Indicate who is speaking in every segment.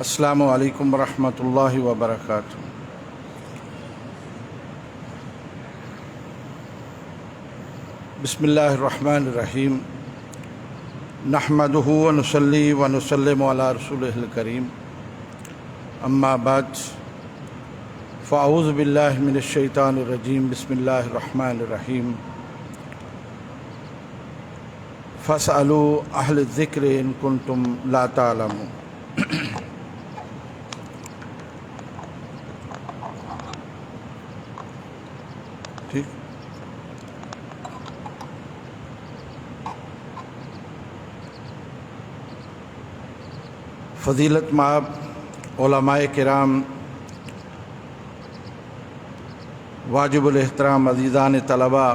Speaker 1: السلام علیکم ورحمۃ اللہ وبرکاتہ۔ بسم اللہ الرحمن الرحیم، نحمدہ ونصلی ونسلم علی رسولہ الکریم، اما بعد فاعوذ باللہ من الشیطان الرجیم، بسم اللہ الرحمن الرحیم۔ فاسألوا اہل الذکر ان کنتم لا تعلمون۔ ٹھیک، فضیلت مآب علماء کرام، واجب الاحترام عزیزان طلباء،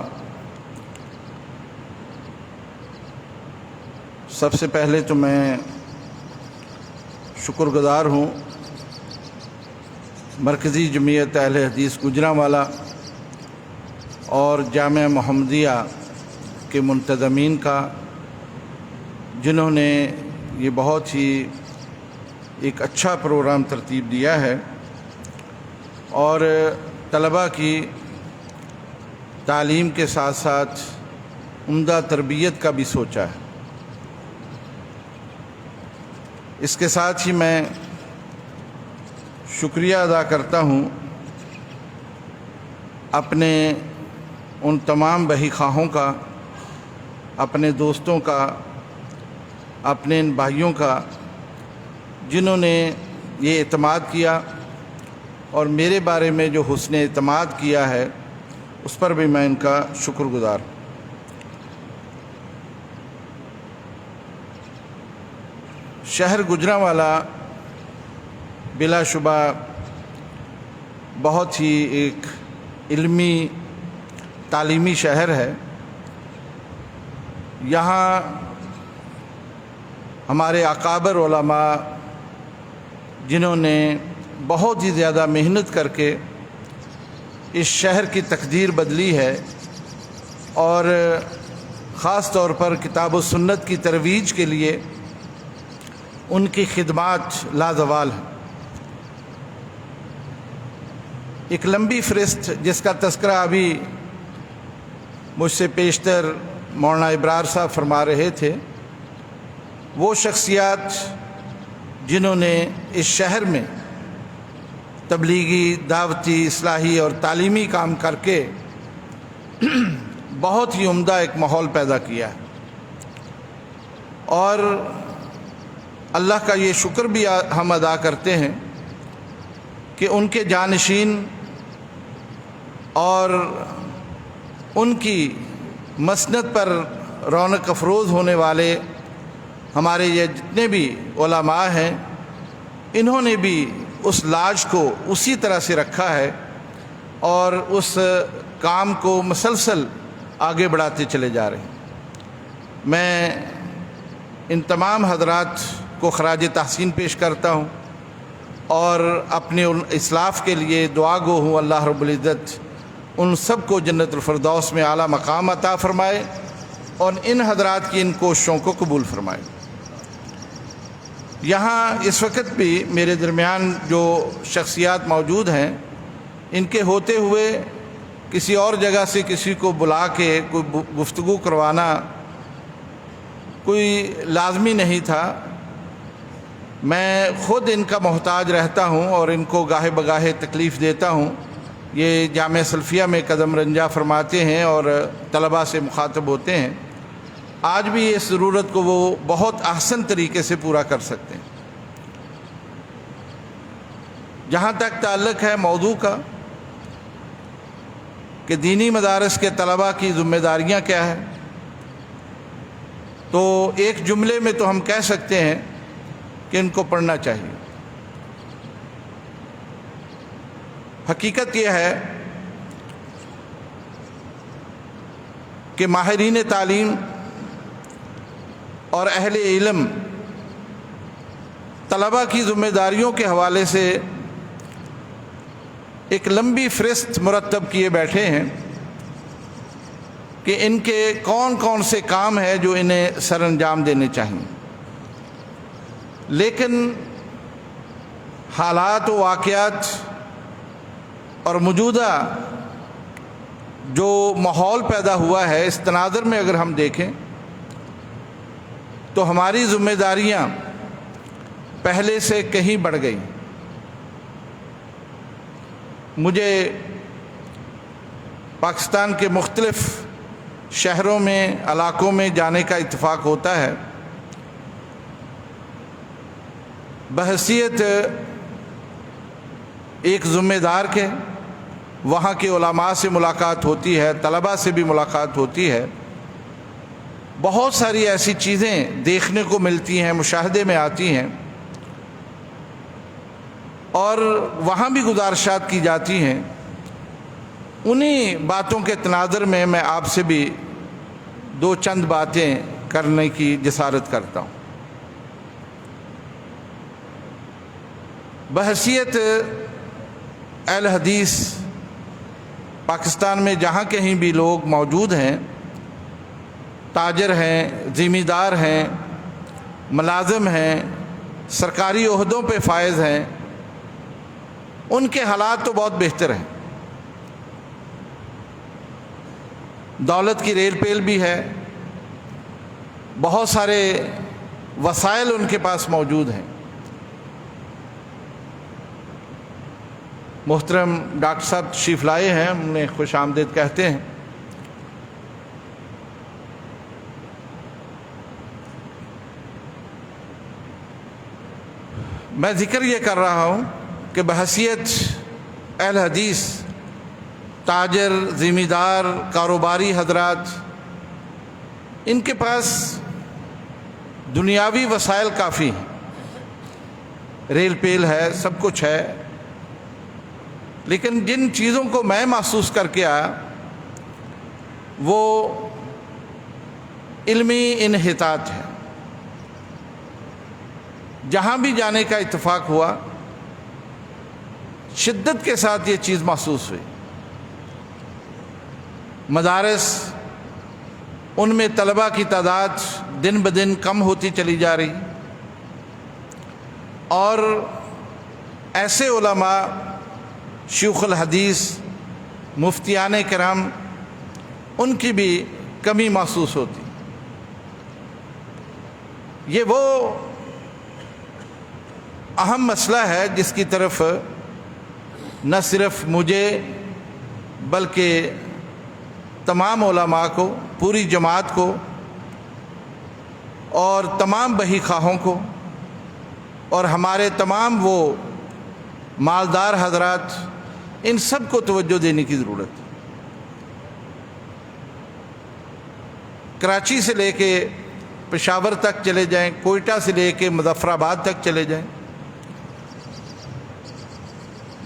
Speaker 1: سب سے پہلے تو میں شکر گزار ہوں مرکزی جمعیت اہل حدیث گوجرانوالا اور جامعہ محمدیہ کے منتظمین کا، جنہوں نے یہ بہت ہی ایک اچھا پروگرام ترتیب دیا ہے اور طلباء کی تعلیم کے ساتھ ساتھ عمدہ تربیت کا بھی سوچا ہے۔ اس کے ساتھ ہی میں شکریہ ادا کرتا ہوں اپنے ان تمام بہی خواہوں کا، اپنے دوستوں کا، اپنے ان بھائیوں کا جنہوں نے یہ اعتماد کیا اور میرے بارے میں جو حسن اعتماد کیا ہے اس پر بھی میں ان کا شکر گزار ہوں۔ شہر گوجرانوالا بلا شبہ بہت ہی ایک علمی تعلیمی شہر ہے۔ یہاں ہمارے اکابر علماء جنہوں نے بہت ہی زیادہ محنت کر کے اس شہر کی تقدیر بدلی ہے اور خاص طور پر کتاب و سنت کی ترویج کے لیے ان کی خدمات لازوال ہیں۔ ایک لمبی فہرست جس کا تذکرہ ابھی مجھ سے پیشتر مولانا ابرار صاحب فرما رہے تھے، وہ شخصیات جنہوں نے اس شہر میں تبلیغی، دعوتی، اصلاحی اور تعلیمی کام کر کے بہت ہی عمدہ ایک ماحول پیدا کیا ہے، اور اللہ کا یہ شکر بھی ہم ادا کرتے ہیں کہ ان کے جانشین اور ان کی مسند پر رونق افروز ہونے والے ہمارے یہ جتنے بھی علماء ہیں، انہوں نے بھی اس لاج کو اسی طرح سے رکھا ہے اور اس کام کو مسلسل آگے بڑھاتے چلے جا رہے ہیں۔ میں ان تمام حضرات کو خراج تحسین پیش کرتا ہوں اور اپنے اسلاف کے لیے دعا گو ہوں اللہ رب العزت ان سب کو جنت الفردوس میں اعلیٰ مقام عطا فرمائے اور ان حضرات کی ان کوششوں کو قبول فرمائے۔ یہاں اس وقت بھی میرے درمیان جو شخصیات موجود ہیں، ان کے ہوتے ہوئے کسی اور جگہ سے کسی کو بلا کے کوئی گفتگو کروانا کوئی لازمی نہیں تھا۔ میں خود ان کا محتاج رہتا ہوں اور ان کو گاہے بگاہے تکلیف دیتا ہوں۔ یہ جامعہ سلفیہ میں قدم رنجہ فرماتے ہیں اور طلباء سے مخاطب ہوتے ہیں۔ آج بھی اس ضرورت کو وہ بہت احسن طریقے سے پورا کر سکتے ہیں۔ جہاں تک تعلق ہے موضوع کا کہ دینی مدارس کے طلباء کی ذمہ داریاں کیا ہیں، تو ایک جملے میں تو ہم کہہ سکتے ہیں کہ ان کو پڑھنا چاہیے۔ حقیقت یہ ہے کہ ماہرین تعلیم اور اہل علم طلباء کی ذمہ داریوں کے حوالے سے ایک لمبی فہرست مرتب کیے بیٹھے ہیں کہ ان کے کون کون سے کام ہیں جو انہیں سر انجام دینے چاہیے، لیکن حالات و واقعات اور موجودہ جو ماحول پیدا ہوا ہے اس تناظر میں اگر ہم دیکھیں تو ہماری ذمہ داریاں پہلے سے کہیں بڑھ گئی۔ مجھے پاکستان کے مختلف شہروں میں علاقوں میں جانے کا اتفاق ہوتا ہے۔ بحیثیت ایک ذمہ دار کے وہاں کے علماء سے ملاقات ہوتی ہے، طلباء سے بھی ملاقات ہوتی ہے، بہت ساری ایسی چیزیں دیکھنے کو ملتی ہیں، مشاہدے میں آتی ہیں، اور وہاں بھی گزارشات کی جاتی ہیں۔ انہی باتوں کے تناظر میں میں آپ سے بھی دو چند باتیں کرنے کی جسارت کرتا ہوں۔ بحیثیت اہل حدیث پاکستان میں جہاں کہیں بھی لوگ موجود ہیں، تاجر ہیں، ذمہ دار ہیں، ملازم ہیں، سرکاری عہدوں پہ فائز ہیں، ان کے حالات تو بہت بہتر ہیں۔ دولت کی ریل پیل بھی ہے، بہت سارے وسائل ان کے پاس موجود ہیں۔ محترم ڈاکٹر صاحب تشریف لائے ہیں، انہیں خوش آمدید کہتے ہیں۔ میں ذکر یہ کر رہا ہوں کہ بحیثیت اہل حدیث تاجر، ذمہ دار، کاروباری حضرات، ان کے پاس دنیاوی وسائل کافی ہیں، ریل پیل ہے، سب کچھ ہے، لیکن جن چیزوں کو میں محسوس کر کے آیا وہ علمی انحطاط ہے۔ جہاں بھی جانے کا اتفاق ہوا شدت کے ساتھ یہ چیز محسوس ہوئی۔ مدارس، ان میں طلباء کی تعداد دن بدن کم ہوتی چلی جا رہی، اور ایسے علماء، شیوخ الحدیث، مفتیان کرام، ان کی بھی کمی محسوس ہوتی۔ یہ وہ اہم مسئلہ ہے جس کی طرف نہ صرف مجھے بلکہ تمام علماء کو، پوری جماعت کو اور تمام بہی خواہوں کو اور ہمارے تمام وہ مالدار حضرات، ان سب کو توجہ دینے کی ضرورت ہے۔ کراچی سے لے کے پشاور تک چلے جائیں، کوئٹہ سے لے کے مظفر آباد تک چلے جائیں،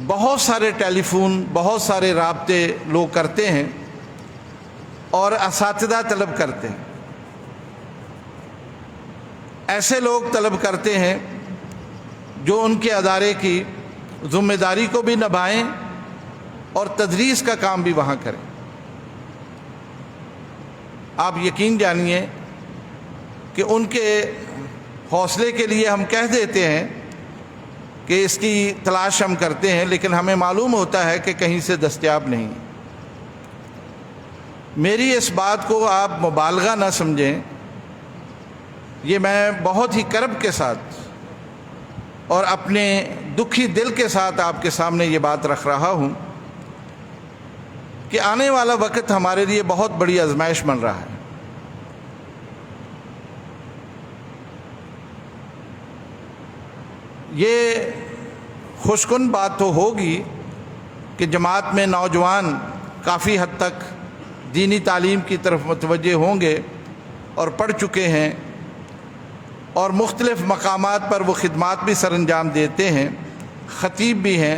Speaker 1: بہت سارے ٹیلی فون، بہت سارے رابطے لوگ کرتے ہیں اور اساتذہ طلب کرتے ہیں۔ ایسے لوگ طلب کرتے ہیں جو ان کے ادارے کی ذمہ داری کو بھی نبھائیں اور تدریس کا کام بھی وہاں کریں۔ آپ یقین جانیے کہ ان کے حوصلے کے لیے ہم کہہ دیتے ہیں کہ اس کی تلاش ہم کرتے ہیں، لیکن ہمیں معلوم ہوتا ہے کہ کہیں سے دستیاب نہیں۔ میری اس بات کو آپ مبالغہ نہ سمجھیں، یہ میں بہت ہی کرب کے ساتھ اور اپنے دکھی دل کے ساتھ آپ کے سامنے یہ بات رکھ رہا ہوں کہ آنے والا وقت ہمارے لیے بہت بڑی آزمائش بن رہا ہے۔ یہ خوش کن بات تو ہوگی کہ جماعت میں نوجوان کافی حد تک دینی تعلیم کی طرف متوجہ ہوں گے اور پڑھ چکے ہیں، اور مختلف مقامات پر وہ خدمات بھی سر انجام دیتے ہیں، خطیب بھی ہیں،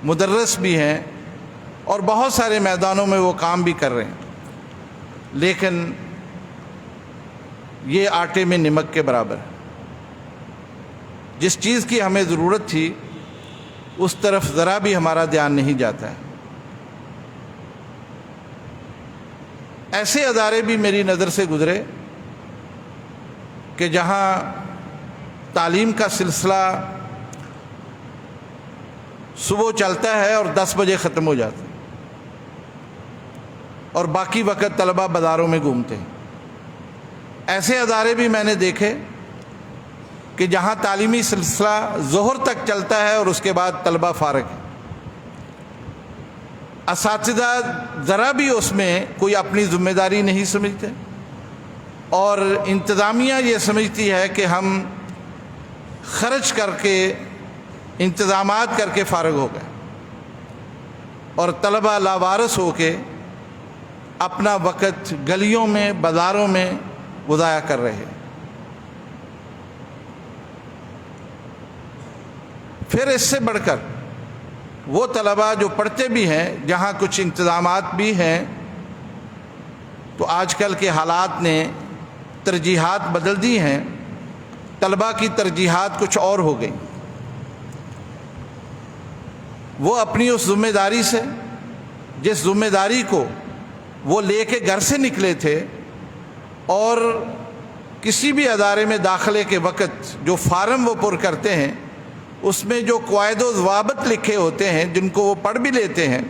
Speaker 1: مدرس بھی ہیں، اور بہت سارے میدانوں میں وہ کام بھی کر رہے ہیں، لیکن یہ آٹے میں نمک کے برابر ہے۔ جس چیز کی ہمیں ضرورت تھی اس طرف ذرا بھی ہمارا دھیان نہیں جاتا ہے۔ ایسے ادارے بھی میری نظر سے گزرے کہ جہاں تعلیم کا سلسلہ صبح چلتا ہے اور 10 بجے ختم ہو جاتا ہے، اور باقی وقت طلبہ بازاروں میں گھومتے ہیں۔ ایسے ادارے بھی میں نے دیکھے کہ جہاں تعلیمی سلسلہ ظہر تک چلتا ہے اور اس کے بعد طلبہ فارغ ہیں، اساتذہ ذرا بھی اس میں کوئی اپنی ذمہ داری نہیں سمجھتے، اور انتظامیہ یہ سمجھتی ہے کہ ہم خرچ کر کے انتظامات کر کے فارغ ہو گئے، اور طلبہ لاوارث ہو کے اپنا وقت گلیوں میں بازاروں میں ضائع کر رہے ہیں۔ پھر اس سے بڑھ کر وہ طلبہ جو پڑھتے بھی ہیں، جہاں کچھ انتظامات بھی ہیں، تو آج کل کے حالات نے ترجیحات بدل دی ہیں، طلبہ کی ترجیحات کچھ اور ہو گئی۔ وہ اپنی اس ذمہ داری سے، جس ذمہ داری کو وہ لے کے گھر سے نکلے تھے، اور کسی بھی ادارے میں داخلے کے وقت جو فارم وہ پر کرتے ہیں، اس میں جو قواعد و ضوابط لکھے ہوتے ہیں، جن کو وہ پڑھ بھی لیتے ہیں،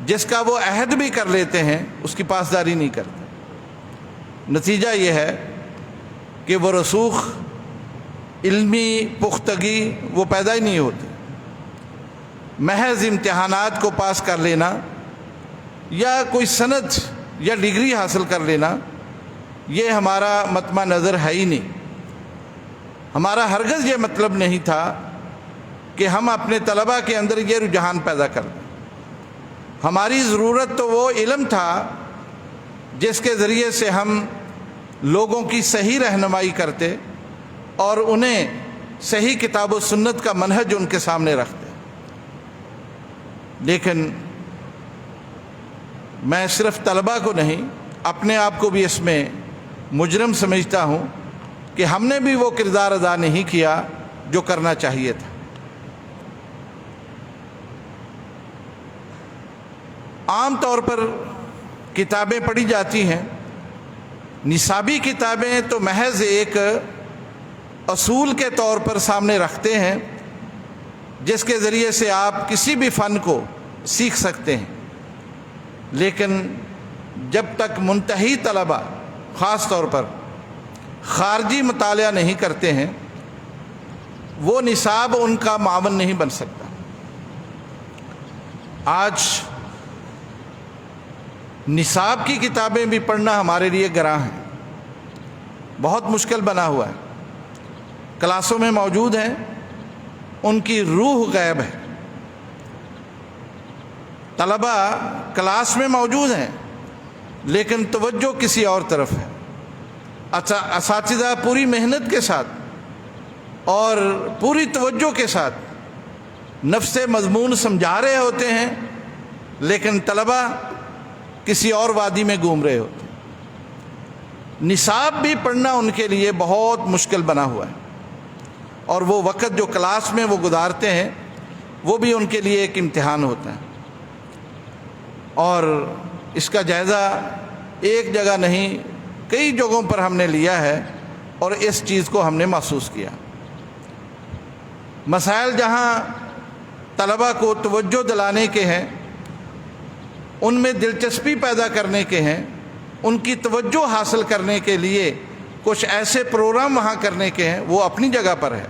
Speaker 1: جس کا وہ عہد بھی کر لیتے ہیں، اس کی پاسداری نہیں کرتے۔ نتیجہ یہ ہے کہ وہ رسوخ، علمی پختگی وہ پیدا ہی نہیں ہوتی۔ محض امتحانات کو پاس کر لینا یا کوئی سند یا ڈگری حاصل کر لینا، یہ ہمارا مطمع نظر ہے ہی نہیں۔ ہمارا ہرگز یہ مطلب نہیں تھا کہ ہم اپنے طلبہ کے اندر یہ رجحان پیدا کر دیں۔ ہماری ضرورت تو وہ علم تھا جس کے ذریعے سے ہم لوگوں کی صحیح رہنمائی کرتے اور انہیں صحیح کتاب و سنت کا منہج ان کے سامنے رکھتے۔ لیکن میں صرف طلبہ کو نہیں، اپنے آپ کو بھی اس میں مجرم سمجھتا ہوں کہ ہم نے بھی وہ کردار ادا نہیں کیا جو کرنا چاہیے تھا۔ عام طور پر کتابیں پڑھی جاتی ہیں، نصابی کتابیں تو محض ایک اصول کے طور پر سامنے رکھتے ہیں، جس کے ذریعے سے آپ کسی بھی فن کو سیکھ سکتے ہیں، لیکن جب تک منتہی طلبہ خاص طور پر خارجی مطالعہ نہیں کرتے ہیں، وہ نصاب ان کا معاون نہیں بن سکتا۔ آج نصاب کی کتابیں بھی پڑھنا ہمارے لیے گراں ہیں، بہت مشکل بنا ہوا ہے۔ کلاسوں میں موجود ہیں، ان کی روح غائب ہے۔ طلبہ کلاس میں موجود ہیں لیکن توجہ کسی اور طرف ہے۔ اساتذہ پوری محنت کے ساتھ اور پوری توجہ کے ساتھ نفس مضمون سمجھا رہے ہوتے ہیں، لیکن طلبہ کسی اور وادی میں گھوم رہے ہوتے ہیں۔ نصاب بھی پڑھنا ان کے لیے بہت مشکل بنا ہوا ہے، اور وہ وقت جو کلاس میں وہ گزارتے ہیں، وہ بھی ان کے لیے ایک امتحان ہوتا ہے۔ اور اس کا جائزہ ایک جگہ نہیں، کئی جگہوں پر ہم نے لیا ہے، اور اس چیز کو ہم نے محسوس کیا۔ مسائل جہاں طلبہ کو توجہ دلانے کے ہیں، ان میں دلچسپی پیدا کرنے کے ہیں، ان کی توجہ حاصل کرنے کے لیے کچھ ایسے پروگرام وہاں کرنے کے ہیں، وہ اپنی جگہ پر ہے،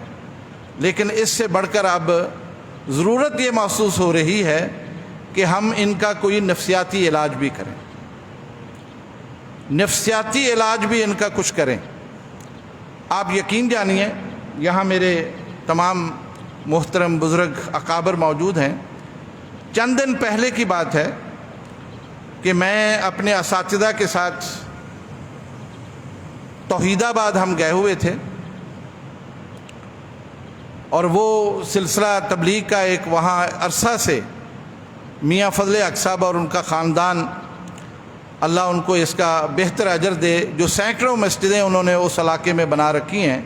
Speaker 1: لیکن اس سے بڑھ کر اب ضرورت یہ محسوس ہو رہی ہے کہ ہم ان کا کوئی نفسیاتی علاج بھی کریں، نفسیاتی علاج بھی ان کا کچھ کریں۔ آپ یقین جانیے، یہاں میرے تمام محترم بزرگ اکابر موجود ہیں۔ چند دن پہلے کی بات ہے کہ میں اپنے اساتذہ کے ساتھ توحید آباد ہم گئے ہوئے تھے، اور وہ سلسلہ تبلیغ کا ایک وہاں عرصہ سے میاں فضل حق صاحب اور ان کا خاندان، اللہ ان کو اس کا بہتر اجر دے، جو سینکڑوں مسجدیں انہوں نے اس علاقے میں بنا رکھی ہیں،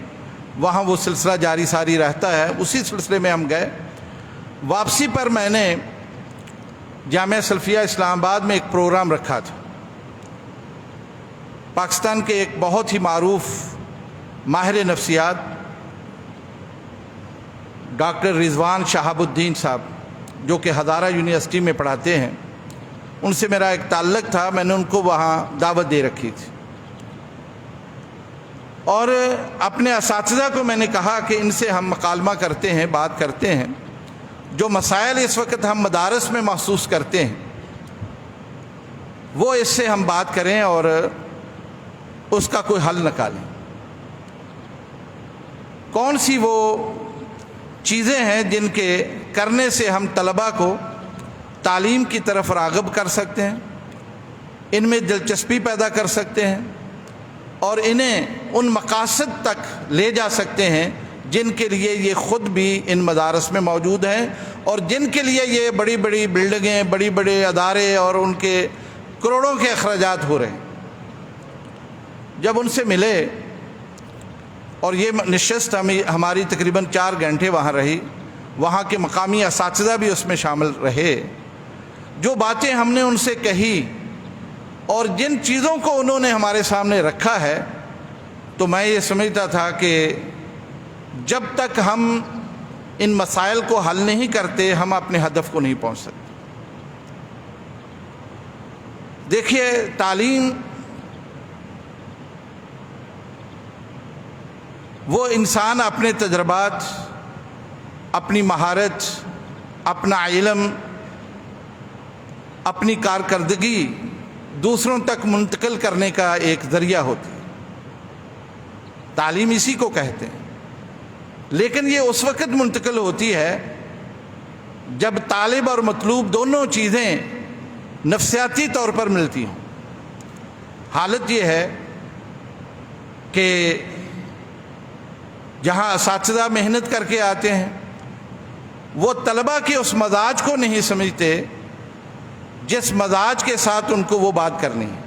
Speaker 1: وہاں وہ سلسلہ جاری ساری رہتا ہے۔ اسی سلسلے میں ہم گئے۔ واپسی پر میں نے جامعہ سلفیہ اسلام آباد میں ایک پروگرام رکھا تھا۔ پاکستان کے ایک بہت ہی معروف ماہر نفسیات ڈاکٹر رضوان شہاب الدین صاحب جو کہ ہزارہ یونیورسٹی میں پڑھاتے ہیں، ان سے میرا ایک تعلق تھا، میں نے ان کو وہاں دعوت دے رکھی تھی، اور اپنے اساتذہ کو میں نے کہا کہ ان سے ہم مکالمہ کرتے ہیں، بات کرتے ہیں، جو مسائل اس وقت ہم مدارس میں محسوس کرتے ہیں وہ اس سے ہم بات کریں اور اس کا کوئی حل نکالیں۔ کون سی وہ چیزیں ہیں جن کے کرنے سے ہم طلباء کو تعلیم کی طرف راغب کر سکتے ہیں، ان میں دلچسپی پیدا کر سکتے ہیں اور انہیں ان مقاصد تک لے جا سکتے ہیں جن کے لیے یہ خود بھی ان مدارس میں موجود ہیں اور جن کے لیے یہ بڑی بڑی بلڈنگیں، بڑی بڑے ادارے اور ان کے کروڑوں کے اخراجات ہو رہے ہیں۔ جب ان سے ملے اور یہ نشست ہماری تقریباً 4 گھنٹے وہاں رہی، وہاں کے مقامی اساتذہ بھی اس میں شامل رہے، جو باتیں ہم نے ان سے کہی اور جن چیزوں کو انہوں نے ہمارے سامنے رکھا ہے، تو میں یہ سمجھتا تھا کہ جب تک ہم ان مسائل کو حل نہیں کرتے ہم اپنے ہدف کو نہیں پہنچ سکتے۔ دیکھیے، تعلیم وہ انسان اپنے تجربات، اپنی مہارت، اپنا علم، اپنی کارکردگی دوسروں تک منتقل کرنے کا ایک ذریعہ ہوتی ہے۔ تعلیم اسی کو کہتے ہیں، لیکن یہ اس وقت منتقل ہوتی ہے جب طالب اور مطلوب دونوں چیزیں نفسیاتی طور پر ملتی ہوں۔ حالت یہ ہے کہ جہاں اساتذہ محنت کر کے آتے ہیں وہ طلباء کے اس مزاج کو نہیں سمجھتے جس مزاج کے ساتھ ان کو وہ بات کرنی ہے،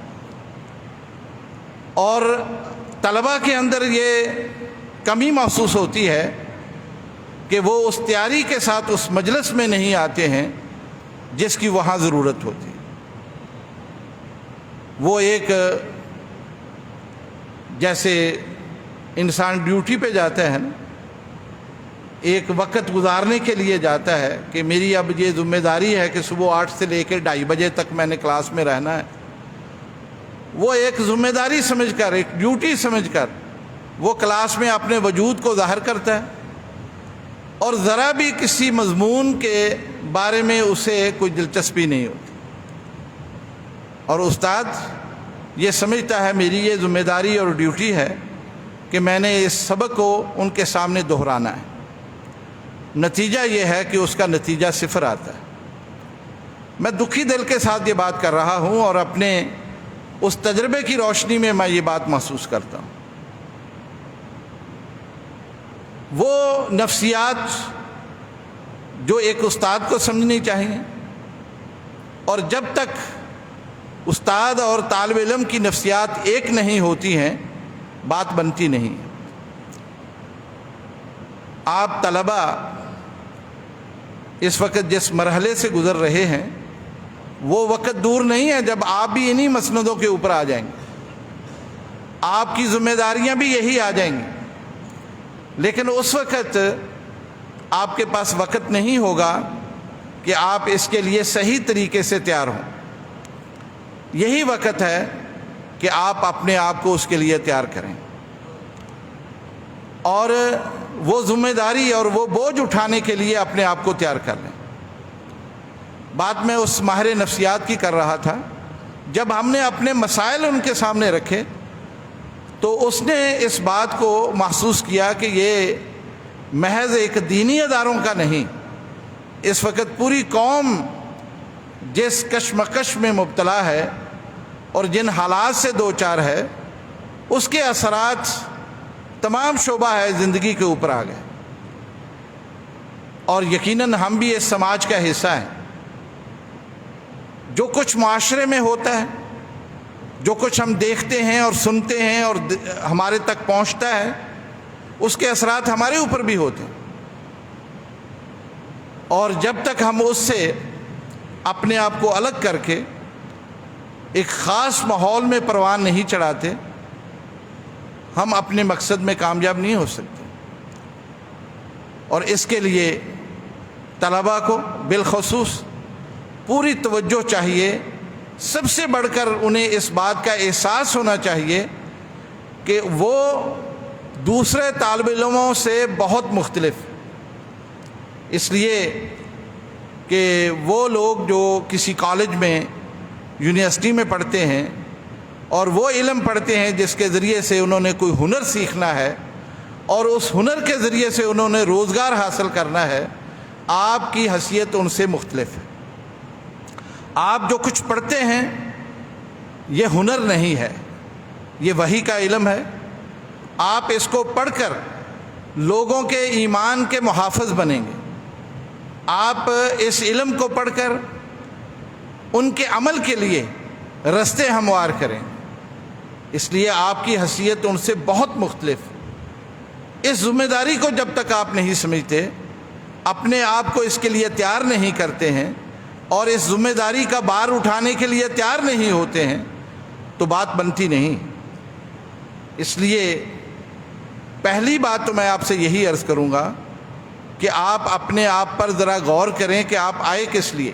Speaker 1: اور طلباء کے اندر یہ کمی محسوس ہوتی ہے کہ وہ اس تیاری کے ساتھ اس مجلس میں نہیں آتے ہیں جس کی وہاں ضرورت ہوتی ہے۔ وہ ایک جیسے انسان ڈیوٹی پہ جاتا ہے نا، ایک وقت گزارنے کے لیے جاتا ہے کہ میری اب یہ ذمہ داری ہے کہ صبح 8 سے لے کے 2:30 بجے تک میں نے کلاس میں رہنا ہے، وہ ایک ذمہ داری سمجھ کر، ایک ڈیوٹی سمجھ کر وہ کلاس میں اپنے وجود کو ظاہر کرتا ہے اور ذرا بھی کسی مضمون کے بارے میں اسے کوئی دلچسپی نہیں ہوتی، اور استاد یہ سمجھتا ہے میری یہ ذمہ داری اور ڈیوٹی ہے کہ میں نے اس سبق کو ان کے سامنے دہرانا ہے۔ نتیجہ یہ ہے کہ اس کا نتیجہ 0 آتا ہے۔ میں دکھی دل کے ساتھ یہ بات کر رہا ہوں اور اپنے اس تجربے کی روشنی میں میں یہ بات محسوس کرتا ہوں۔ وہ نفسیات جو ایک استاد کو سمجھنی چاہیے، اور جب تک استاد اور طالب علم کی نفسیات ایک نہیں ہوتی ہیں بات بنتی نہیں ہے۔ آپ طلباء اس وقت جس مرحلے سے گزر رہے ہیں وہ وقت دور نہیں ہے جب آپ بھی انہی مسندوں کے اوپر آ جائیں گے، آپ کی ذمہ داریاں بھی یہی آ جائیں گی، لیکن اس وقت آپ کے پاس وقت نہیں ہوگا کہ آپ اس کے لیے صحیح طریقے سے تیار ہوں۔ یہی وقت ہے کہ آپ اپنے آپ کو اس کے لیے تیار کریں اور وہ ذمہ داری اور وہ بوجھ اٹھانے کے لیے اپنے آپ کو تیار کر لیں۔ بات میں اس ماہر نفسیات کی کر رہا تھا، جب ہم نے اپنے مسائل ان کے سامنے رکھے تو اس نے اس بات کو محسوس کیا کہ یہ محض ایک دینی اداروں کا نہیں، اس وقت پوری قوم جس کشمکش میں مبتلا ہے اور جن حالات سے دوچار ہے اس کے اثرات تمام شعبہ ہے زندگی کے اوپر آ گئے، اور یقیناً ہم بھی اس سماج کا حصہ ہیں۔ جو کچھ معاشرے میں ہوتا ہے، جو کچھ ہم دیکھتے ہیں اور سنتے ہیں اور ہمارے تک پہنچتا ہے، اس کے اثرات ہمارے اوپر بھی ہوتے ہیں، اور جب تک ہم اس سے اپنے آپ کو الگ کر کے ایک خاص ماحول میں پروان نہیں چڑھاتے ہم اپنے مقصد میں کامیاب نہیں ہو سکتے۔ اور اس کے لیے طلباء کو بالخصوص پوری توجہ چاہیے۔ سب سے بڑھ کر انہیں اس بات کا احساس ہونا چاہیے کہ وہ دوسرے طالب علموں سے بہت مختلف، اس لیے کہ وہ لوگ جو کسی کالج میں یونیورسٹی میں پڑھتے ہیں اور وہ علم پڑھتے ہیں جس کے ذریعے سے انہوں نے کوئی ہنر سیکھنا ہے اور اس ہنر کے ذریعے سے انہوں نے روزگار حاصل کرنا ہے، آپ کی حیثیت ان سے مختلف ہے۔ آپ جو کچھ پڑھتے ہیں یہ ہنر نہیں ہے، یہ وحی کا علم ہے۔ آپ اس کو پڑھ کر لوگوں کے ایمان کے محافظ بنیں گے، آپ اس علم کو پڑھ کر ان کے عمل کے لیے رستے ہموار کریں، اس لیے آپ کی حیثیت ان سے بہت مختلف۔ اس ذمہ داری کو جب تک آپ نہیں سمجھتے، اپنے آپ کو اس کے لیے تیار نہیں کرتے ہیں اور اس ذمہ داری کا بار اٹھانے کے لیے تیار نہیں ہوتے ہیں تو بات بنتی نہیں۔ اس لیے پہلی بات تو میں آپ سے یہی عرض کروں گا کہ آپ اپنے آپ پر ذرا غور کریں کہ آپ آئے کس لیے،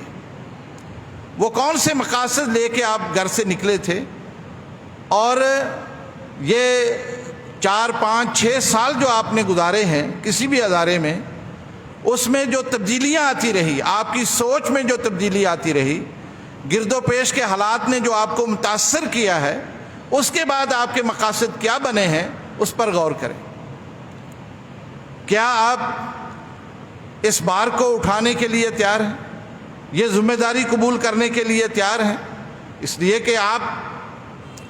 Speaker 1: وہ کون سے مقاصد لے کے آپ گھر سے نکلے تھے، اور یہ 4 5 6 سال جو آپ نے گزارے ہیں کسی بھی ادارے میں، اس میں جو تبدیلیاں آتی رہی، آپ کی سوچ میں جو تبدیلی آتی رہی، گرد و پیش کے حالات نے جو آپ کو متاثر کیا ہے، اس کے بعد آپ کے مقاصد کیا بنے ہیں اس پر غور کریں۔ کیا آپ اس بار کو اٹھانے کے لیے تیار ہیں، یہ ذمہ داری قبول کرنے کے لیے تیار ہیں؟ اس لیے کہ آپ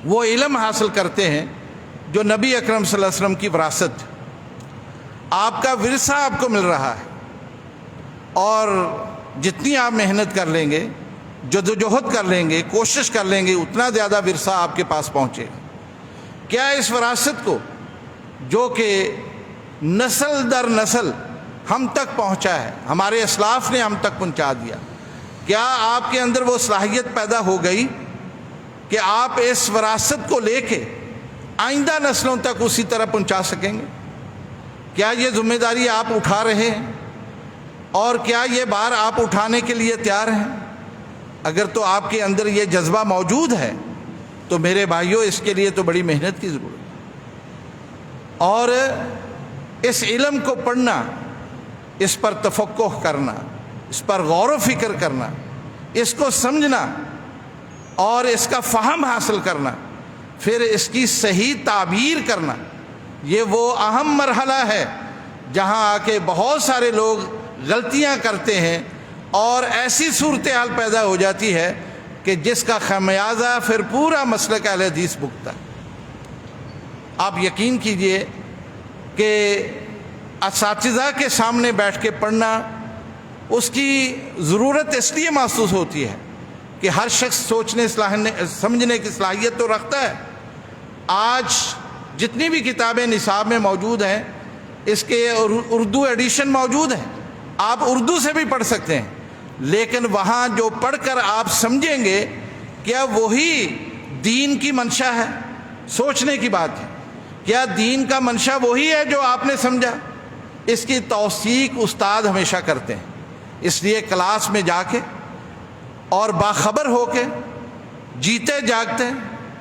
Speaker 1: وہ علم حاصل کرتے ہیں جو نبی اکرم صلی اللہ علیہ وسلم کی وراثت، آپ کا ورثہ آپ کو مل رہا ہے، اور جتنی آپ محنت کر لیں گے، جدوجہد کر لیں گے، کوشش کر لیں گے، اتنا زیادہ ورثہ آپ کے پاس پہنچے گا۔ کیا اس وراثت کو جو کہ نسل در نسل ہم تک پہنچا ہے، ہمارے اسلاف نے ہم تک پہنچا دیا، کیا آپ کے اندر وہ صلاحیت پیدا ہو گئی کہ آپ اس وراثت کو لے کے آئندہ نسلوں تک اسی طرح پہنچا سکیں گے؟ کیا یہ ذمہ داری آپ اٹھا رہے ہیں، اور کیا یہ بار آپ اٹھانے کے لیے تیار ہیں؟ اگر تو آپ کے اندر یہ جذبہ موجود ہے تو میرے بھائیوں، اس کے لیے تو بڑی محنت کی ضرورت ہے، اور اس علم کو پڑھنا، اس پر تفقہ کرنا، اس پر غور و فکر کرنا، اس کو سمجھنا اور اس کا فہم حاصل کرنا، پھر اس کی صحیح تعبیر کرنا، یہ وہ اہم مرحلہ ہے جہاں آ کے بہت سارے لوگ غلطیاں کرتے ہیں اور ایسی صورتحال پیدا ہو جاتی ہے کہ جس کا خمیازہ پھر پورا مسلک اہل حدیث بھگتتا ہے۔ آپ یقین کیجئے کہ اساتذہ کے سامنے بیٹھ کے پڑھنا، اس کی ضرورت اس لیے محسوس ہوتی ہے کہ ہر شخص سوچنے سمجھنے کی صلاحیت تو رکھتا ہے۔ آج جتنی بھی کتابیں نصاب میں موجود ہیں، اس کے اردو ایڈیشن موجود ہیں، آپ اردو سے بھی پڑھ سکتے ہیں، لیکن وہاں جو پڑھ کر آپ سمجھیں گے، کیا وہی دین کی منشا ہے؟ سوچنے کی بات ہے، کیا دین کا منشا وہی ہے جو آپ نے سمجھا؟ اس کی توثیق استاد ہمیشہ کرتے ہیں، اس لیے کلاس میں جا کے اور باخبر ہو کے جیتے جاگتے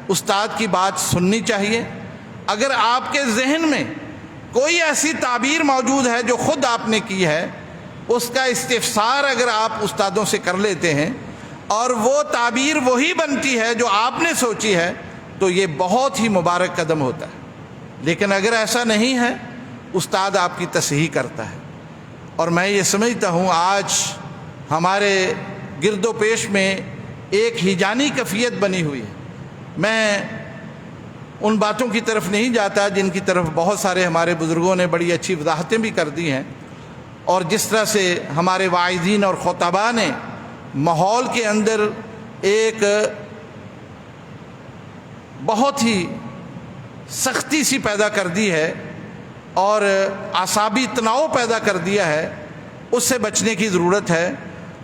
Speaker 1: استاد کی بات سننی چاہیے۔ اگر آپ کے ذہن میں کوئی ایسی تعبیر موجود ہے جو خود آپ نے کی ہے، اس کا استفسار اگر آپ استادوں سے کر لیتے ہیں اور وہ تعبیر وہی بنتی ہے جو آپ نے سوچی ہے، تو یہ بہت ہی مبارک قدم ہوتا ہے۔ لیکن اگر ایسا نہیں ہے، استاد آپ کی تصحیح کرتا ہے، اور میں یہ سمجھتا ہوں آج ہمارے گرد و پیش میں ایک ہیجانی کیفیت بنی ہوئی ہے۔ میں ان باتوں کی طرف نہیں جاتا جن کی طرف بہت سارے ہمارے بزرگوں نے بڑی اچھی وضاحتیں بھی کر دی ہیں، اور جس طرح سے ہمارے واعظین اور خطباء نے ماحول کے اندر ایک بہت ہی سختی سی پیدا کر دی ہے اور اعصابی تناؤ پیدا کر دیا ہے، اس سے بچنے کی ضرورت ہے۔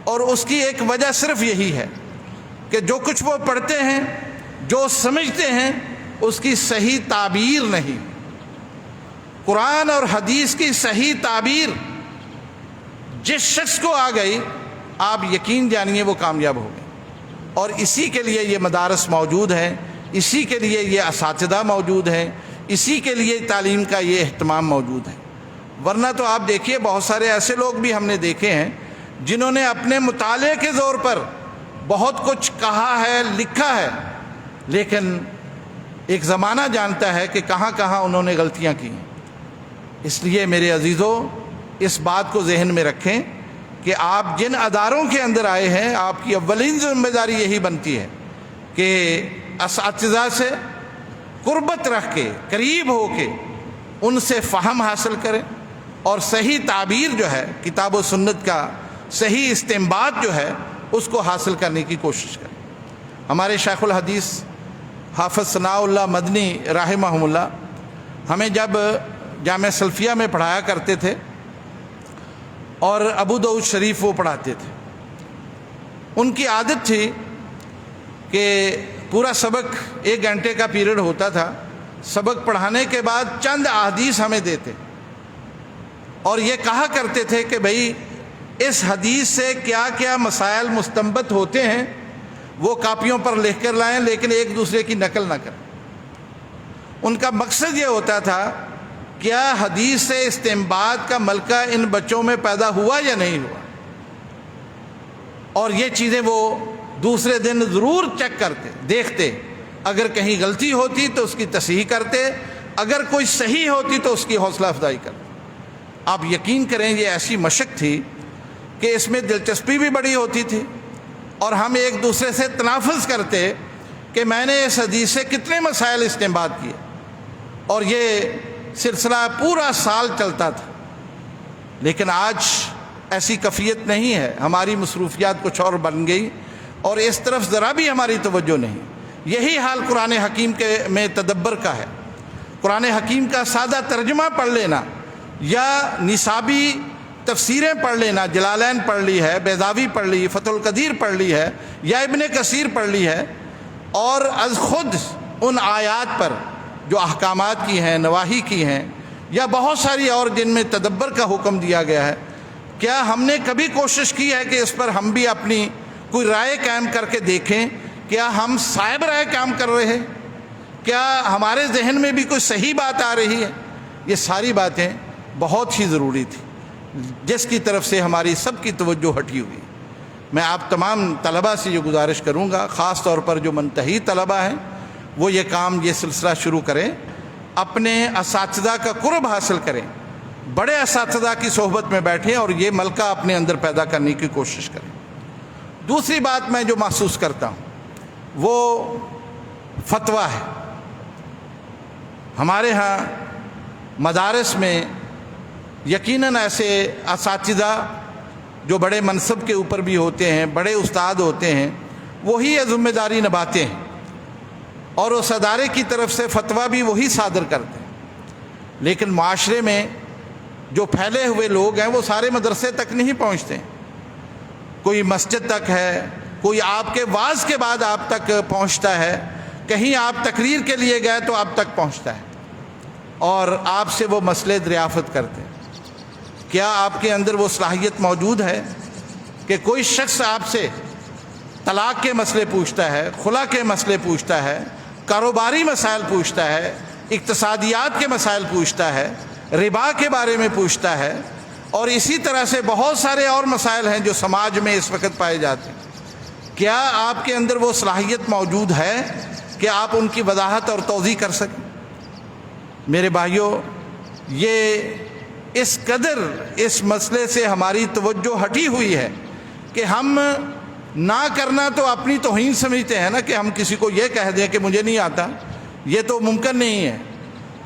Speaker 1: اور اس کی ایک وجہ صرف یہی ہے کہ جو کچھ وہ پڑھتے ہیں، جو سمجھتے ہیں، اس کی صحیح تعبیر نہیں۔ قرآن اور حدیث کی صحیح تعبیر جس شخص کو آ گئی آپ یقین جانیے وہ کامیاب ہو گئے. اور اسی کے لیے یہ مدارس موجود ہیں، اسی کے لیے یہ اساتذہ موجود ہیں، اسی کے لیے تعلیم کا یہ اہتمام موجود ہے. ورنہ تو آپ دیکھیے بہت سارے ایسے لوگ بھی ہم نے دیکھے ہیں جنہوں نے اپنے مطالعے کے زور پر بہت کچھ کہا ہے، لکھا ہے، لیکن ایک زمانہ جانتا ہے کہ کہاں کہاں انہوں نے غلطیاں کی ہیں. اس لیے میرے عزیزو اس بات کو ذہن میں رکھیں کہ آپ جن اداروں کے اندر آئے ہیں آپ کی اولین ذمہ داری یہی بنتی ہے کہ اساتذہ سے قربت رکھ کے، قریب ہو کے ان سے فہم حاصل کریں اور صحیح تعبیر جو ہے کتاب و سنت کا صحیح استنباط جو ہے اس کو حاصل کرنے کی کوشش کریں. ہمارے شیخ الحدیث حافظ ثناء اللہ مدنی رحمہ اللہ ہمیں جب جامعہ سلفیہ میں پڑھایا کرتے تھے اور ابو داؤد شریف وہ پڑھاتے تھے، ان کی عادت تھی کہ پورا سبق 1 گھنٹے کا پیریڈ ہوتا تھا، سبق پڑھانے کے بعد چند احادیث ہمیں دیتے اور یہ کہا کرتے تھے کہ بھئی اس حدیث سے کیا کیا مسائل مستنبط ہوتے ہیں وہ کاپیوں پر لکھ کر لائیں، لیکن ایک دوسرے کی نقل نہ کریں. ان کا مقصد یہ ہوتا تھا کیا حدیث سے استنباط کا ملکہ ان بچوں میں پیدا ہوا یا نہیں ہوا، اور یہ چیزیں وہ دوسرے دن ضرور چیک کرتے، دیکھتے. اگر کہیں غلطی ہوتی تو اس کی تصحیح کرتے، اگر کوئی صحیح ہوتی تو اس کی حوصلہ افزائی کرتے. آپ یقین کریں یہ ایسی مشق تھی کہ اس میں دلچسپی بھی بڑی ہوتی تھی اور ہم ایک دوسرے سے تنافس کرتے کہ میں نے اس حدیث سے کتنے مسائل استنباط کیے، اور یہ سلسلہ پورا سال چلتا تھا. لیکن آج ایسی کیفیت نہیں ہے، ہماری مصروفیات کچھ اور بن گئی اور اس طرف ذرا بھی ہماری توجہ نہیں. یہی حال قرآن حکیم میں تدبر کا ہے. قرآن حکیم کا سادہ ترجمہ پڑھ لینا یا نصابی تفسیریں پڑھ لینا، جلالین پڑھ لی ہے، بیضاوی پڑھ لی، فتح القدیر پڑھ لی ہے یا ابن کثیر پڑھ لی ہے، اور از خود ان آیات پر جو احکامات کی ہیں، نواہی کی ہیں، یا بہت ساری اور جن میں تدبر کا حکم دیا گیا ہے، کیا ہم نے کبھی کوشش کی ہے کہ اس پر ہم بھی اپنی کوئی رائے قائم کر کے دیکھیں؟ کیا ہم صاحب رائے قائم کر رہے ہیں؟ کیا ہمارے ذہن میں بھی کوئی صحیح بات آ رہی ہے؟ یہ ساری باتیں بہت ہی ضروری تھی جس کی طرف سے ہماری سب کی توجہ ہٹی ہوئی. میں آپ تمام طلباء سے یہ گزارش کروں گا، خاص طور پر جو منتہی طلباء ہیں وہ یہ کام، یہ سلسلہ شروع کریں، اپنے اساتذہ کا قرب حاصل کریں، بڑے اساتذہ کی صحبت میں بیٹھیں اور یہ ملکہ اپنے اندر پیدا کرنے کی کوشش کریں. دوسری بات میں جو محسوس کرتا ہوں وہ فتویٰ ہے. ہمارے ہاں مدارس میں یقیناً ایسے اساتذہ جو بڑے منصب کے اوپر بھی ہوتے ہیں، بڑے استاد ہوتے ہیں، وہی یہ ذمہ داری نبھاتے ہیں اور اس ادارے کی طرف سے فتویٰ بھی وہی صادر کرتے ہیں. لیکن معاشرے میں جو پھیلے ہوئے لوگ ہیں وہ سارے مدرسے تک نہیں پہنچتے. کوئی مسجد تک ہے، کوئی آپ کے وعظ کے بعد آپ تک پہنچتا ہے، کہیں آپ تقریر کے لیے گئے تو آپ تک پہنچتا ہے اور آپ سے وہ مسئلے دریافت کرتے ہیں. کیا آپ کے اندر وہ صلاحیت موجود ہے کہ کوئی شخص آپ سے طلاق کے مسئلے پوچھتا ہے، خلا کے مسئلے پوچھتا ہے، کاروباری مسائل پوچھتا ہے، اقتصادیات کے مسائل پوچھتا ہے، ربا کے بارے میں پوچھتا ہے، اور اسی طرح سے بہت سارے اور مسائل ہیں جو سماج میں اس وقت پائے جاتے ہیں؟ کیا آپ کے اندر وہ صلاحیت موجود ہے کہ آپ ان کی وضاحت اور توضیح کر سکیں؟ میرے بھائیوں، یہ اس قدر اس مسئلے سے ہماری توجہ ہٹی ہوئی ہے کہ ہم نہ کرنا تو اپنی توہین سمجھتے ہیں نا، کہ ہم کسی کو یہ کہہ دیں کہ مجھے نہیں آتا، یہ تو ممکن نہیں ہے.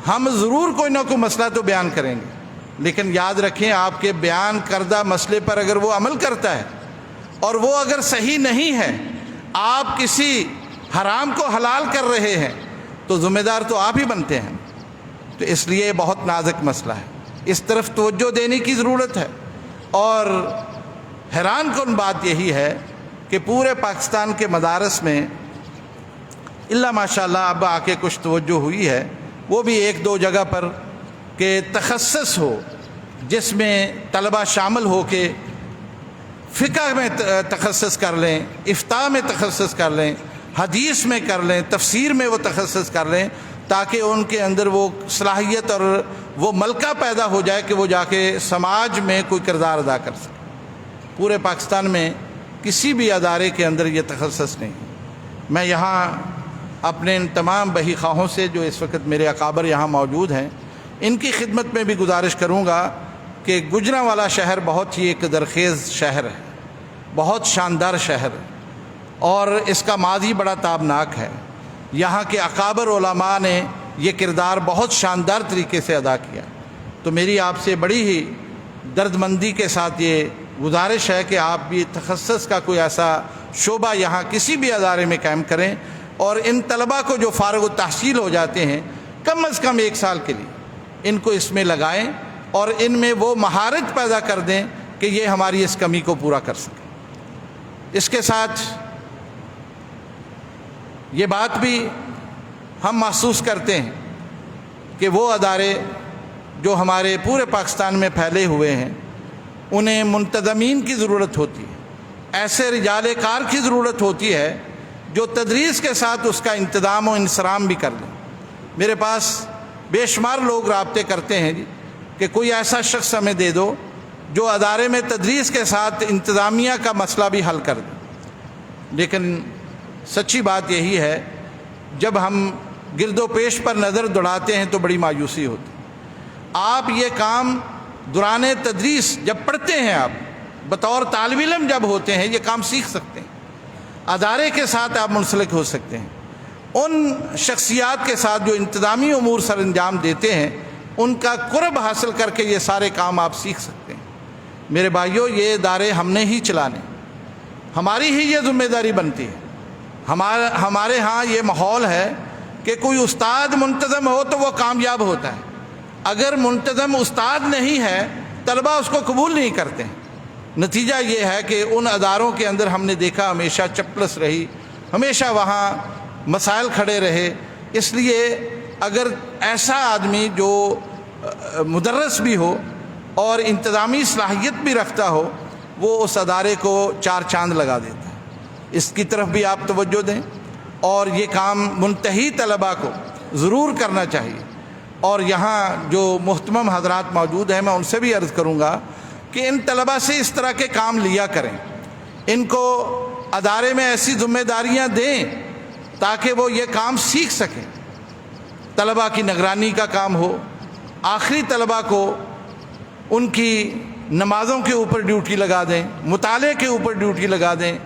Speaker 1: ہم ضرور کوئی نہ کوئی مسئلہ تو بیان کریں گے، لیکن یاد رکھیں آپ کے بیان کردہ مسئلے پر اگر وہ عمل کرتا ہے اور وہ اگر صحیح نہیں ہے، آپ کسی حرام کو حلال کر رہے ہیں تو ذمہ دار تو آپ ہی بنتے ہیں. تو اس لیے یہ بہت نازک مسئلہ ہے، اس طرف توجہ دینے کی ضرورت ہے. اور حیران کن بات یہی ہے کہ پورے پاکستان کے مدارس میں اللہ ماشاءاللہ اب آ کے کچھ توجہ ہوئی ہے، وہ بھی 1-2 جگہ پر، کہ تخصص ہو، جس میں طلبہ شامل ہو کے فقہ میں تخصص کر لیں، افتاء میں تخصص کر لیں، حدیث میں کر لیں، تفسیر میں وہ تخصص کر لیں، تاکہ ان کے اندر وہ صلاحیت اور وہ ملکہ پیدا ہو جائے کہ وہ جا کے سماج میں کوئی کردار ادا کر سکے۔ پورے پاکستان میں کسی بھی ادارے کے اندر یہ تخصص نہیں۔ میں یہاں اپنے ان تمام بہی خواہوں سے جو اس وقت میرے اکابر یہاں موجود ہیں، ان کی خدمت میں بھی گزارش کروں گا کہ گوجرانوالا شہر بہت ہی ایک درخیز شہر ہے، بہت شاندار شہر ہے، اور اس کا ماضی بڑا تابناک ہے۔ یہاں کے اکابر علماء نے یہ کردار بہت شاندار طریقے سے ادا کیا۔ تو میری آپ سے بڑی ہی درد مندی کے ساتھ یہ گزارش ہے کہ آپ بھی تخصص کا کوئی ایسا شعبہ یہاں کسی بھی ادارے میں قائم کریں، اور ان طلباء کو جو فارغ التحصیل ہو جاتے ہیں کم از کم 1 سال کے لیے ان کو اس میں لگائیں اور ان میں وہ مہارت پیدا کر دیں کہ یہ ہماری اس کمی کو پورا کر سکیں۔ اس کے ساتھ یہ بات بھی ہم محسوس کرتے ہیں کہ وہ ادارے جو ہمارے پورے پاکستان میں پھیلے ہوئے ہیں انہیں منتظمین کی ضرورت ہوتی ہے، ایسے رجال کار کی ضرورت ہوتی ہے جو تدریس کے ساتھ اس کا انتظام و انصرام بھی کر لیں۔ میرے پاس بے شمار لوگ رابطے کرتے ہیں کہ کوئی ایسا شخص ہمیں دے دو جو ادارے میں تدریس کے ساتھ انتظامیہ کا مسئلہ بھی حل کر دے، لیکن سچی بات یہی ہے جب ہم گرد و پیش پر نظر دوڑاتے ہیں تو بڑی مایوسی ہوتی ہے۔ آپ یہ کام دوران تدریس جب پڑھتے ہیں، آپ بطور طالب علم جب ہوتے ہیں، یہ کام سیکھ سکتے ہیں، ادارے کے ساتھ آپ منسلک ہو سکتے ہیں، ان شخصیات کے ساتھ جو انتظامی امور سر انجام دیتے ہیں ان کا قرب حاصل کر کے یہ سارے کام آپ سیکھ سکتے ہیں۔ میرے بھائیوں، یہ ادارے ہم نے ہی چلانے، ہماری ہی یہ ذمہ داری بنتی ہے۔ ہمارے ہاں یہ ماحول ہے کہ کوئی استاد منتظم ہو تو وہ کامیاب ہوتا ہے، اگر منتظم استاد نہیں ہے طلبہ اس کو قبول نہیں کرتے۔ نتیجہ یہ ہے کہ ان اداروں کے اندر ہم نے دیکھا ہمیشہ چپلس رہی، ہمیشہ وہاں مسائل کھڑے رہے۔ اس لیے اگر ایسا آدمی جو مدرس بھی ہو اور انتظامی صلاحیت بھی رکھتا ہو، وہ اس ادارے کو 4 چاند لگا دیتا ہے۔ اس کی طرف بھی آپ توجہ دیں، اور یہ کام منتہی طلباء کو ضرور کرنا چاہیے۔ اور یہاں جو محترم حضرات موجود ہیں میں ان سے بھی عرض کروں گا کہ ان طلباء سے اس طرح کے کام لیا کریں، ان کو ادارے میں ایسی ذمہ داریاں دیں تاکہ وہ یہ کام سیکھ سکیں۔ طلباء کی نگرانی کا کام ہو، آخری طلباء کو ان کی نمازوں کے اوپر ڈیوٹی لگا دیں، مطالعے کے اوپر ڈیوٹی لگا دیں،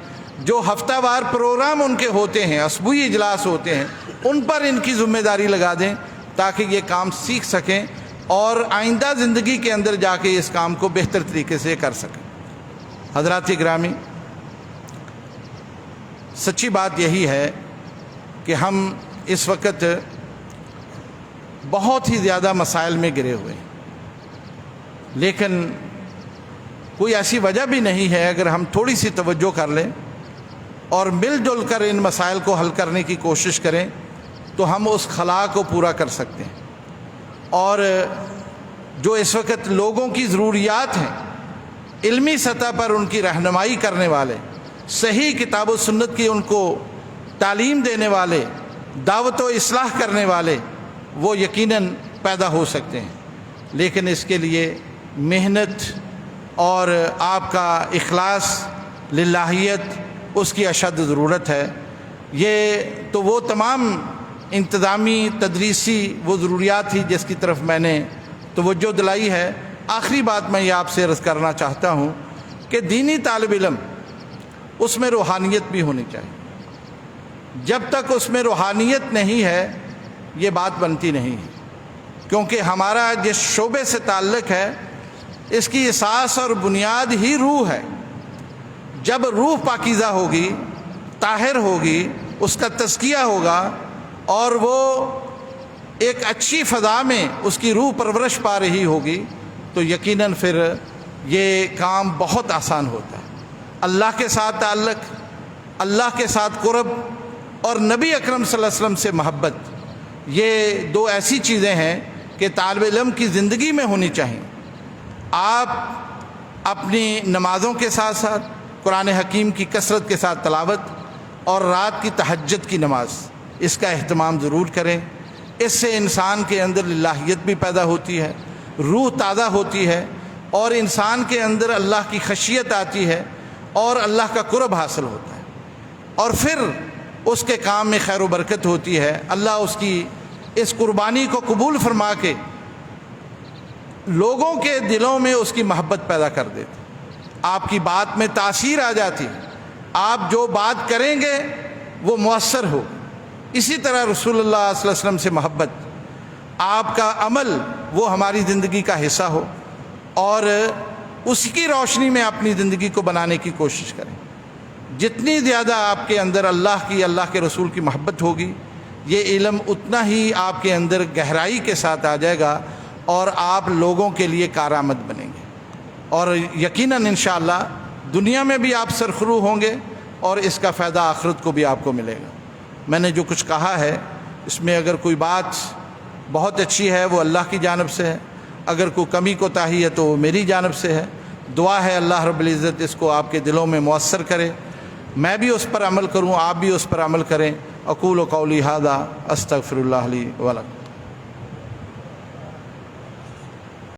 Speaker 1: جو ہفتہ وار پروگرام ان کے ہوتے ہیں، اسبوعی اجلاس ہوتے ہیں، ان پر ان کی ذمہ داری لگا دیں تاکہ یہ کام سیکھ سکیں اور آئندہ زندگی کے اندر جا کے اس کام کو بہتر طریقے سے کر سکیں۔ حضرات گرامی، سچی بات یہی ہے کہ ہم اس وقت بہت ہی زیادہ مسائل میں گرے ہوئے ہیں، لیکن کوئی ایسی وجہ بھی نہیں ہے اگر ہم تھوڑی سی توجہ کر لیں اور مل جل کر ان مسائل کو حل کرنے کی کوشش کریں تو ہم اس خلا کو پورا کر سکتے ہیں۔ اور جو اس وقت لوگوں کی ضروریات ہیں، علمی سطح پر ان کی رہنمائی کرنے والے، صحیح کتاب و سنت کی ان کو تعلیم دینے والے، دعوت و اصلاح کرنے والے، وہ یقیناً پیدا ہو سکتے ہیں، لیکن اس کے لیے محنت اور آپ کا اخلاص، للہیت، اس کی اشد ضرورت ہے۔ یہ تو وہ تمام انتظامی تدریسی وہ ضروریات تھی جس کی طرف میں نے توجہ دلائی ہے۔ آخری بات میں یہ آپ سے عرض کرنا چاہتا ہوں کہ دینی طالب علم، اس میں روحانیت بھی ہونی چاہیے۔ جب تک اس میں روحانیت نہیں ہے یہ بات بنتی نہیں ہے، کیونکہ ہمارا جس شعبے سے تعلق ہے اس کی اساس اور بنیاد ہی روح ہے۔ جب روح پاکیزہ ہوگی، طاہر ہوگی، اس کا تزکیہ ہوگا اور وہ ایک اچھی فضا میں اس کی روح پرورش پا رہی ہوگی تو یقیناً پھر یہ کام بہت آسان ہوتا ہے۔ اللہ کے ساتھ تعلق، اللہ کے ساتھ قرب اور نبی اکرم صلی اللہ علیہ وسلم سے محبت، یہ 2 ایسی چیزیں ہیں کہ طالب علم کی زندگی میں ہونی چاہیے۔ آپ اپنی نمازوں کے ساتھ ساتھ قرآن حکیم کی کثرت کے ساتھ تلاوت اور رات کی تہجد کی نماز اس کا اہتمام ضرور کریں۔ اس سے انسان کے اندر الہیت بھی پیدا ہوتی ہے، روح تازہ ہوتی ہے، اور انسان کے اندر اللہ کی خشیت آتی ہے اور اللہ کا قرب حاصل ہوتا ہے، اور پھر اس کے کام میں خیر و برکت ہوتی ہے۔ اللہ اس کی اس قربانی کو قبول فرما کے لوگوں کے دلوں میں اس کی محبت پیدا کر دیتے، آپ کی بات میں تاثیر آ جاتی، آپ جو بات کریں گے وہ مؤثر ہو۔ اسی طرح رسول اللہ صلی اللہ علیہ وسلم سے محبت، آپ کا عمل وہ ہماری زندگی کا حصہ ہو اور اس کی روشنی میں اپنی زندگی کو بنانے کی کوشش کریں۔ جتنی زیادہ آپ کے اندر اللہ کے رسول کی محبت ہوگی، یہ علم اتنا ہی آپ کے اندر گہرائی کے ساتھ آ جائے گا اور آپ لوگوں کے لیے کارآمد بنیں گے، اور یقیناً انشاءاللہ دنیا میں بھی آپ سرخرو ہوں گے اور اس کا فائدہ آخرت کو بھی آپ کو ملے گا۔ میں نے جو کچھ کہا ہے اس میں اگر کوئی بات بہت اچھی ہے وہ اللہ کی جانب سے ہے، اگر کوئی کمی کوتاہی ہے تو وہ میری جانب سے ہے۔ دعا ہے اللہ رب العزت اس کو آپ کے دلوں میں مؤثر کرے، میں بھی اس پر عمل کروں، آپ بھی اس پر عمل کریں۔ اقول قولی ھذا استغفر اللہ لی ولکم۔